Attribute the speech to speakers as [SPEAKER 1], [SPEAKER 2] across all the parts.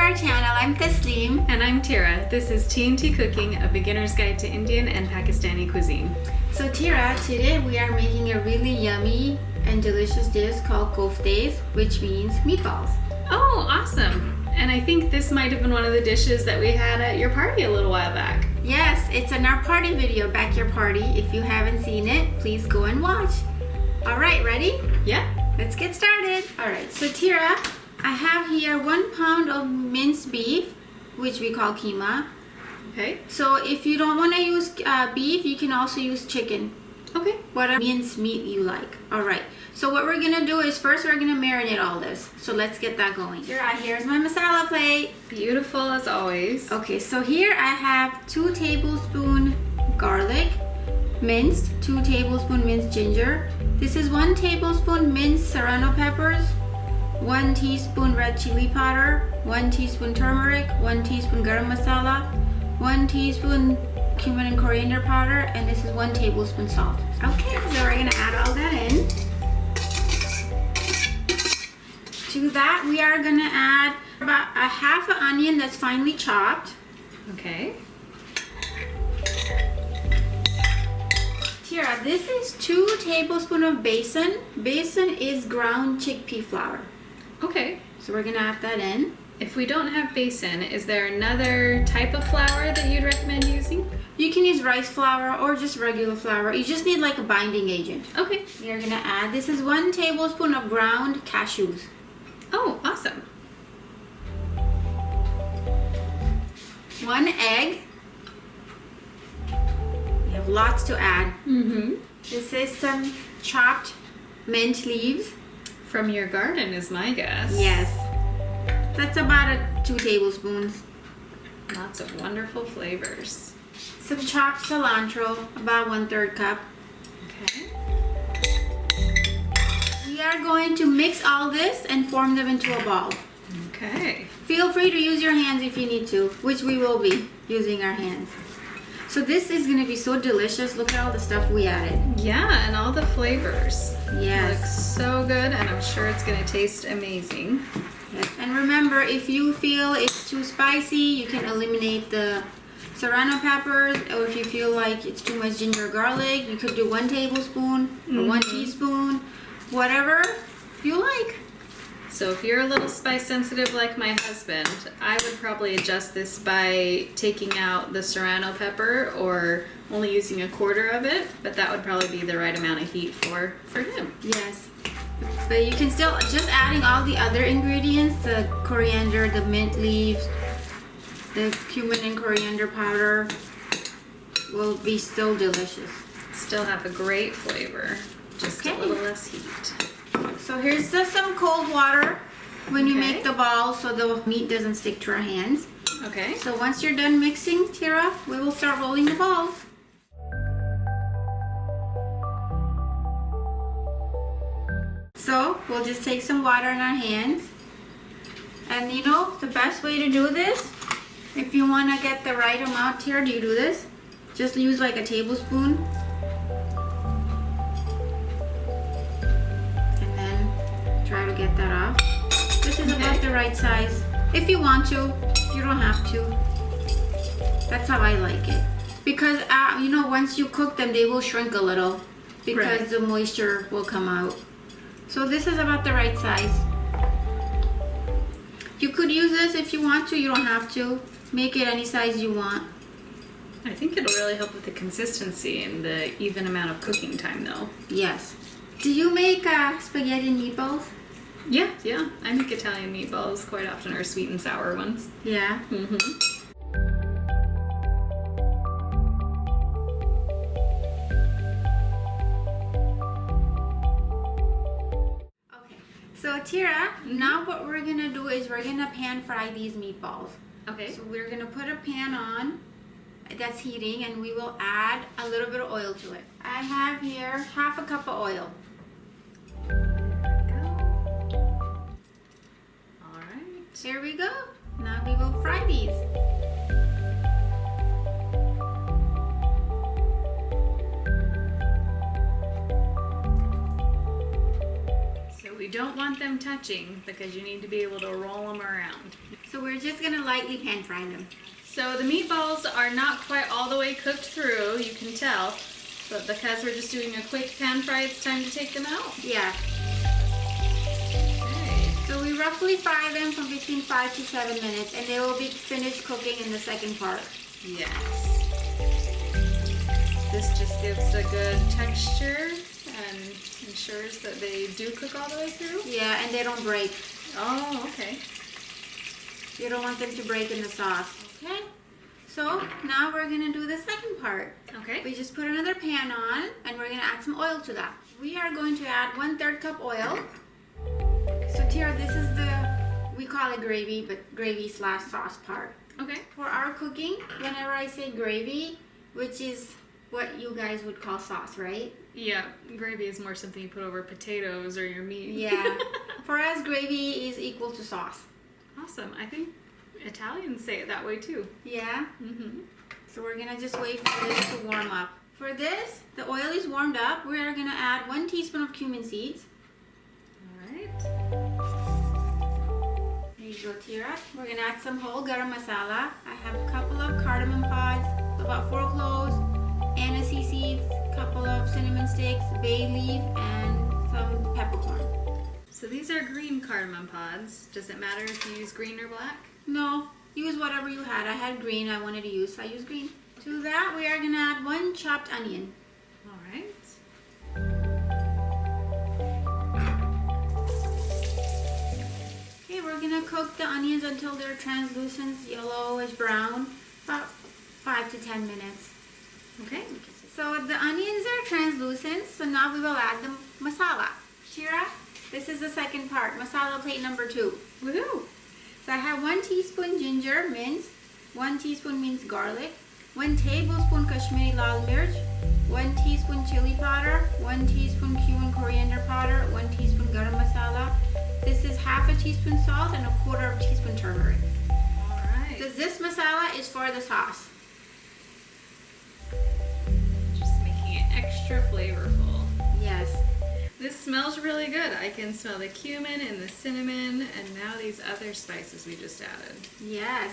[SPEAKER 1] our channel. I'm Taslim.
[SPEAKER 2] And I'm Tira. This is T&T Cooking, a beginner's guide to Indian and Pakistani cuisine.
[SPEAKER 1] So Tira, today we are making a really yummy and delicious dish called koftas, which means meatballs.
[SPEAKER 2] Oh, awesome. And I think this might have been one of the dishes that we had at your party a little while back.
[SPEAKER 1] Yes, it's in our party video, Backyard Party. If you haven't seen it, please go and watch. All right, ready?
[SPEAKER 2] Yeah.
[SPEAKER 1] Let's get started. All right, so Tira, I have here 1 pound of minced beef, which we call keema.
[SPEAKER 2] Okay.
[SPEAKER 1] So if you don't want to use beef, you can also use chicken.
[SPEAKER 2] Okay.
[SPEAKER 1] Whatever minced meat you like. All right. So what we're gonna do is first we're gonna marinate all this. So let's get that going. Here's my masala plate.
[SPEAKER 2] Beautiful as always.
[SPEAKER 1] Okay. So here I have 2 tablespoons garlic, minced, 2 tablespoons minced ginger. This is 1 tablespoon minced serrano peppers, 1 teaspoon red chili powder, 1 teaspoon turmeric, 1 teaspoon garam masala, 1 teaspoon cumin and coriander powder, and this is 1 tablespoon salt. Okay, so we're gonna add all that in. To that, we are gonna add about a half an onion that's finely chopped.
[SPEAKER 2] Okay.
[SPEAKER 1] Tira, this is 2 tablespoons of besan. Besan is ground chickpea flour.
[SPEAKER 2] Okay.
[SPEAKER 1] So we're gonna add that in.
[SPEAKER 2] If we don't have besan, is there another type of flour that you'd recommend using?
[SPEAKER 1] You can use rice flour or just regular flour. You just need like a binding agent.
[SPEAKER 2] Okay.
[SPEAKER 1] You're gonna add, this is 1 tablespoon of ground cashews.
[SPEAKER 2] Oh, awesome.
[SPEAKER 1] 1 egg. We have lots to add.
[SPEAKER 2] Mm-hmm.
[SPEAKER 1] This is some chopped mint leaves.
[SPEAKER 2] From your garden is my guess.
[SPEAKER 1] Yes. That's about 2 tablespoons.
[SPEAKER 2] Lots of wonderful flavors.
[SPEAKER 1] Some chopped cilantro, about 1/3 cup.
[SPEAKER 2] Okay.
[SPEAKER 1] We are going to mix all this and form them into a ball.
[SPEAKER 2] Okay.
[SPEAKER 1] Feel free to use your hands if you need to, which we will be using our hands. So this is going to be so delicious. Look at all the stuff we added.
[SPEAKER 2] Yeah, and all the flavors.
[SPEAKER 1] Yes.
[SPEAKER 2] It looks so good, and I'm sure it's going to taste amazing.
[SPEAKER 1] Yes. And remember, if you feel it's too spicy, you can eliminate the serrano peppers, or if you feel like it's too much ginger garlic, you could do 1 tablespoon or 1 teaspoon, whatever you like.
[SPEAKER 2] So if you're a little spice sensitive like my husband, I would probably adjust this by taking out the serrano pepper or only using 1/4 of it, but that would probably be the right amount of heat for him.
[SPEAKER 1] Yes. But you can still, just adding all the other ingredients, the coriander, the mint leaves, the cumin and coriander powder, will be still delicious.
[SPEAKER 2] Still have a great flavor, just a little less heat.
[SPEAKER 1] So here's just some cold water when you
[SPEAKER 2] Okay.
[SPEAKER 1] make the balls so the meat doesn't stick to our hands.
[SPEAKER 2] Okay.
[SPEAKER 1] So once you're done mixing, Tira, we will start rolling the balls. So we'll just take some water in our hands. And you know, the best way to do this, if you want to get the right amount here, do you do this? Just use like a tablespoon. And then try to get that off. This is about the right size. If you want to, you don't have to. That's how I like it. Because, you know, once you cook them, they will shrink a little because the moisture will come out. So this is about the right size. You could use this if you want to, you don't have to. Make it any size you want.
[SPEAKER 2] I think it'll really help with the consistency and the even amount of cooking time though.
[SPEAKER 1] Yes. Do you make spaghetti and meatballs?
[SPEAKER 2] Yeah. I make Italian meatballs quite often, or sweet and sour ones.
[SPEAKER 1] Yeah.
[SPEAKER 2] Mm-hmm.
[SPEAKER 1] So Tira, now what we're gonna do is we're gonna pan fry these meatballs.
[SPEAKER 2] Okay.
[SPEAKER 1] So we're gonna put a pan on that's heating, and we will add a little bit of oil to it. I have here 1/2 cup of oil.
[SPEAKER 2] All right.
[SPEAKER 1] Here we go. Now we will fry these.
[SPEAKER 2] don't want them touching because you need to be able to roll them around.
[SPEAKER 1] So we're just gonna lightly pan fry them.
[SPEAKER 2] So the meatballs are not quite all the way cooked through, you can tell, but because we're just doing a quick pan fry, it's time to take them out.
[SPEAKER 1] Yeah.
[SPEAKER 2] Okay.
[SPEAKER 1] So we roughly fry them from between 5 to 7 minutes, and they will be finished cooking in the second part.
[SPEAKER 2] Yes. This just gives a good texture and ensures that they do cook all the way through.
[SPEAKER 1] Yeah, and they don't break.
[SPEAKER 2] Oh, okay.
[SPEAKER 1] You don't want them to break in the sauce. Okay. So now we're gonna do the second part.
[SPEAKER 2] Okay.
[SPEAKER 1] We just put another pan on, and we're gonna add some oil to that. We are going to add 1/3 cup oil. So Tara, this is we call it gravy, but gravy/sauce part.
[SPEAKER 2] Okay.
[SPEAKER 1] For our cooking, whenever I say gravy, which is what you guys would call sauce, right?
[SPEAKER 2] Yeah, gravy is more something you put over potatoes or your meat.
[SPEAKER 1] Yeah. For us, gravy is equal to sauce.
[SPEAKER 2] Awesome. I think Italians say it that way too.
[SPEAKER 1] Yeah?
[SPEAKER 2] Mm-hmm.
[SPEAKER 1] So we're gonna just wait for this to warm up. For this, the oil is warmed up. We're gonna add 1 teaspoon of cumin seeds.
[SPEAKER 2] All right.
[SPEAKER 1] There you go, Tira. We're gonna add some whole garam masala. I have a couple of cardamom pods, about 4 cloves, anise seeds, couple of cinnamon sticks, bay leaf, and some peppercorn.
[SPEAKER 2] So these are green cardamom pods. Does it matter if you use green or black?
[SPEAKER 1] No, use whatever you had. I had green I wanted to use, so I used green. To that, we are gonna add 1 chopped onion.
[SPEAKER 2] All right.
[SPEAKER 1] Okay, we're gonna cook the onions until they're translucent, yellowish brown, about 5 to 10 minutes.
[SPEAKER 2] Okay.
[SPEAKER 1] So the onions are translucent, so now we will add the masala. Shira, this is the second part, masala plate number 2.
[SPEAKER 2] Woohoo!
[SPEAKER 1] So I have 1 teaspoon ginger minced, 1 teaspoon minced garlic, 1 tablespoon Kashmiri lal mirch, 1 teaspoon chili powder, 1 teaspoon cumin coriander powder, 1 teaspoon garam masala. This is half a teaspoon salt and 1/4 teaspoon turmeric.
[SPEAKER 2] All right.
[SPEAKER 1] This masala is for the sauce.
[SPEAKER 2] Just making it extra flavorful.
[SPEAKER 1] Yes.
[SPEAKER 2] This smells really good. I can smell the cumin and the cinnamon and now these other spices we just added.
[SPEAKER 1] Yes.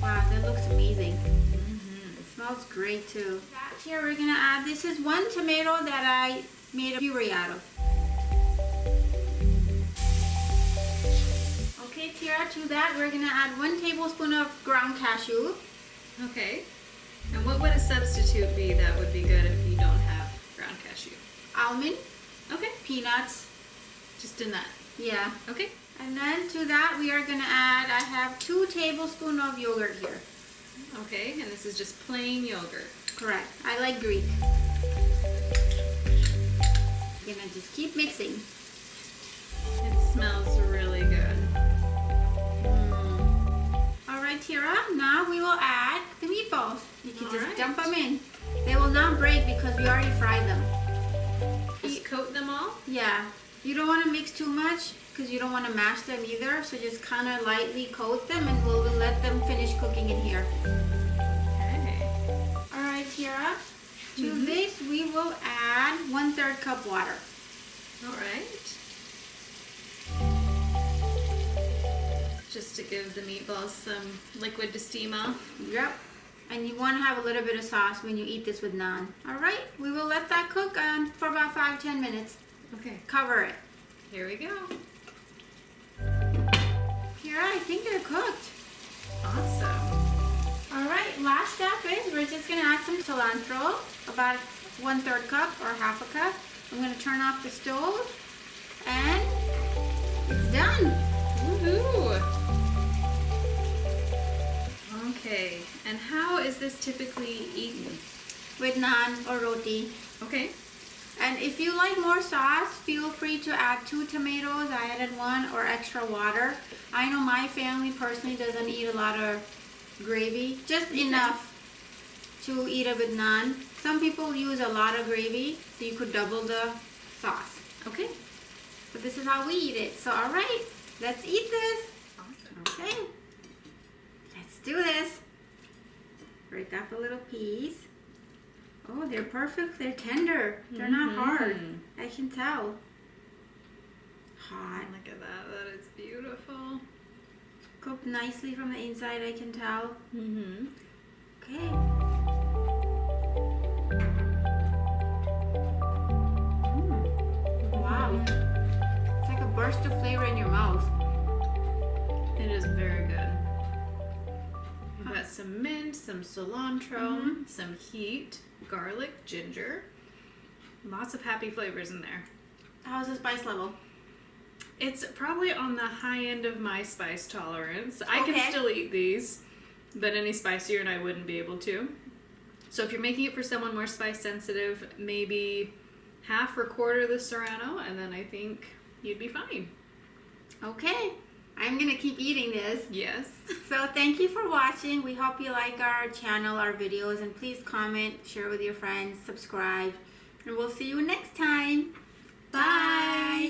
[SPEAKER 1] Wow, that looks amazing. It smells great too. Here we're gonna add, this is 1 tomato that I made a puree out of. Okay, Tiara, to that we're gonna add 1 tablespoon of ground cashew.
[SPEAKER 2] Okay. And what would a substitute be that would be good if you don't have ground cashew?
[SPEAKER 1] Almond,
[SPEAKER 2] Okay.
[SPEAKER 1] peanuts,
[SPEAKER 2] Just in that.
[SPEAKER 1] yeah.
[SPEAKER 2] Okay.
[SPEAKER 1] And then to that we are gonna add, I have 2 tablespoons of yogurt here.
[SPEAKER 2] Okay. And this is just plain yogurt.
[SPEAKER 1] Correct. I like Greek. Gonna just keep mixing.
[SPEAKER 2] It smells really good.
[SPEAKER 1] Alright, Tira, now we will add the meatballs. You can just
[SPEAKER 2] Alright.
[SPEAKER 1] dump them in. They will not break because we already fried them.
[SPEAKER 2] Just coat them all?
[SPEAKER 1] Yeah, you don't want to mix too much because you don't want to mash them either. So just kind of lightly coat them and we'll let them finish cooking in here.
[SPEAKER 2] Okay.
[SPEAKER 1] Alright, Tira, to this we will add 1/3 cup water.
[SPEAKER 2] All right. Just to give the meatballs some liquid to steam off.
[SPEAKER 1] Yep. And you want to have a little bit of sauce when you eat this with naan. Alright, we will let that cook for about 5-10 minutes.
[SPEAKER 2] Okay.
[SPEAKER 1] Cover it.
[SPEAKER 2] Here we go.
[SPEAKER 1] Tira, I think they're cooked.
[SPEAKER 2] Awesome.
[SPEAKER 1] Alright, last step is we're just going to add some cilantro, about 1/3 cup or half a cup. I'm going to turn off the stove and it's done.
[SPEAKER 2] Woohoo! Okay, and how is this typically eaten?
[SPEAKER 1] With naan or roti.
[SPEAKER 2] Okay.
[SPEAKER 1] And if you like more sauce, feel free to add 2 tomatoes. I added 1 or extra water. I know my family personally doesn't eat a lot of gravy, just enough to eat it with naan. Some people use a lot of gravy, so you could double the sauce.
[SPEAKER 2] Okay.
[SPEAKER 1] But this is how we eat it. So alright, let's eat this.
[SPEAKER 2] Awesome.
[SPEAKER 1] Okay, let's do this. Break off a little piece. Oh, they're perfect. They're tender. They're not hard. I can tell. hot.
[SPEAKER 2] Look at that. That is beautiful.
[SPEAKER 1] Cooked nicely from the inside, I can tell.
[SPEAKER 2] Mm-hmm.
[SPEAKER 1] Okay. Wow. It's like a burst of flavor in your mouth.
[SPEAKER 2] It is very good. We've got some mint, some cilantro, some heat, garlic, ginger. Lots of happy flavors in there.
[SPEAKER 1] How's the spice level?
[SPEAKER 2] It's probably on the high end of my spice tolerance. I
[SPEAKER 1] Okay.
[SPEAKER 2] can still eat these, but any spicier and I wouldn't be able to. So if you're making it for someone more spice sensitive, maybe half or quarter the serrano, and then I think you'd be fine.
[SPEAKER 1] Okay. I'm gonna keep eating this.
[SPEAKER 2] Yes.
[SPEAKER 1] So thank you for watching. We hope you like our channel, our videos, and please comment, share with your friends, subscribe, and we'll see you next time. Bye.